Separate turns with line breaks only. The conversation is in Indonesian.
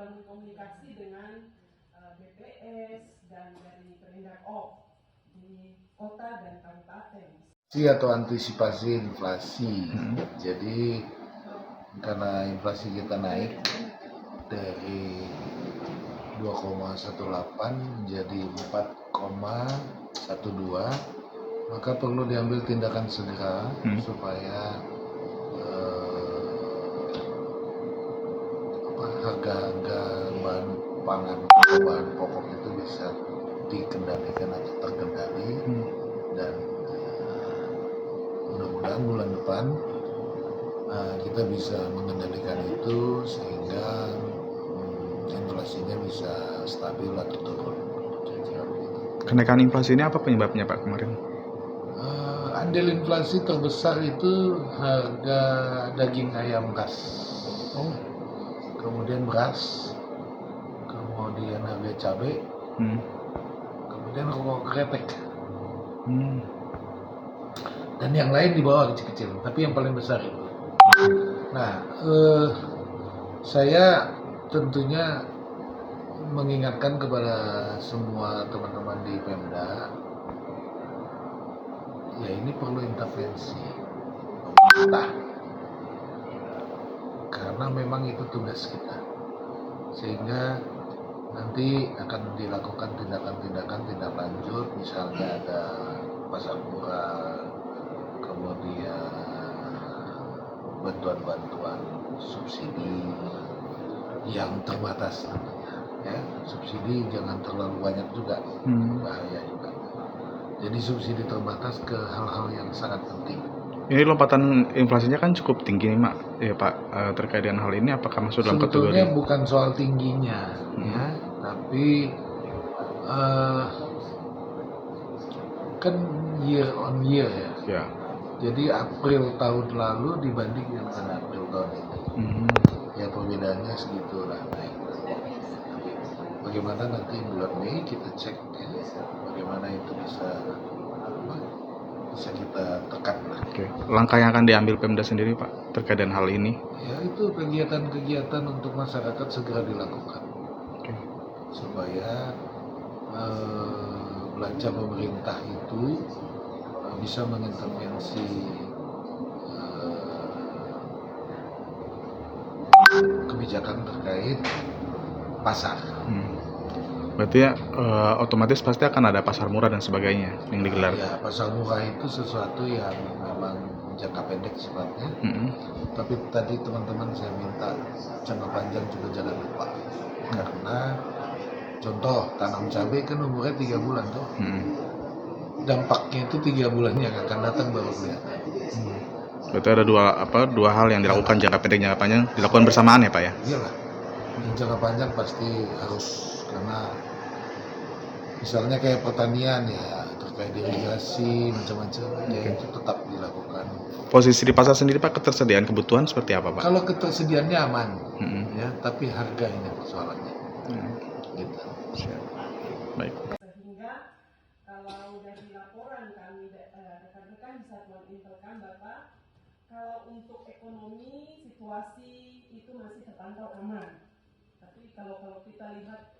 bangun komunikasi dengan BPS dan dari Perindak di kota dan kabupaten.
Atau antisipasi inflasi. Jadi karena inflasi kita naik dari 2,18 menjadi 4,12, maka perlu diambil tindakan segera supaya harga-harga bahan pangan atau bahan pokok itu bisa dikendalikan atau terkendali, dan mudah-mudahan bulan depan kita bisa mengendalikan itu sehingga inflasinya bisa stabil atau turun.
Kenaikan inflasi ini apa penyebabnya Pak kemarin?
Andil inflasi terbesar itu harga daging ayam kas, kemudian beras, kemudian harga cabai, kemudian rokok kretek, dan yang lain di bawah kecil-kecil, tapi yang paling besar itu. Nah, saya tentunya mengingatkan kepada semua teman-teman di Pemda, ya ini perlu intervensi pemerintah, karena memang itu tugas kita, sehingga nanti akan dilakukan tindakan-tindakan tindak lanjut, misalnya ada pasar murah, kemudian bantuan-bantuan subsidi yang terbatas ya. Subsidi jangan terlalu banyak juga, bahaya juga. Jadi subsidi terbatas ke hal-hal yang sangat penting.
Ini lompatan inflasinya kan cukup tinggi nih Mak, ya Pak. Terkait dengan hal ini apakah masuk dalam kategori?
Sebetulnya bukan soal tingginya, ya, tapi kan year on year ya. Jadi April tahun lalu dibanding dengan April tahun ini, ya perbedaannya segitulah. Bagaimana nanti bulan Mei kita cek ya, bagaimana itu bisa kita tekan lah.
Langkah yang akan diambil Pemda sendiri Pak terkait dengan hal ini?
Ya itu kegiatan-kegiatan untuk masyarakat segera dilakukan, supaya belanja pemerintah itu bisa mengintervensi kebijakan terkait pasar.
Berarti ya otomatis pasti akan ada pasar murah dan sebagainya yang digelar.
Ya, pasar murah itu sesuatu yang memang jangka pendek sifatnya. Tapi tadi teman-teman saya minta jangka panjang juga jangan lupa. Karena contoh tanam cabai kan umurnya 3 bulan tuh. Dampaknya itu 3 bulan yang akan datang baru kelihatan.
Berarti ada dua hal yang dilakukan, jangka pendek, jangka panjang dilakukan bersamaan ya Pak ya?
Iyalah. Yang jangka panjang pasti harus, karena misalnya kayak pertanian ya, terkait irigasi macam-macam, ya itu tetap dilakukan.
Posisi di pasar sendiri Pak, ketersediaan kebutuhan seperti apa Pak?
Kalau ketersediaannya aman, ya, tapi harga ini persoalannya. Gitu.
Baik.
Sehingga kalau dari laporan kami rekan-rekan di Satuan Intelkam Bapak, kalau untuk ekonomi situasi itu masih terpantau aman. Tapi kalau kita lihat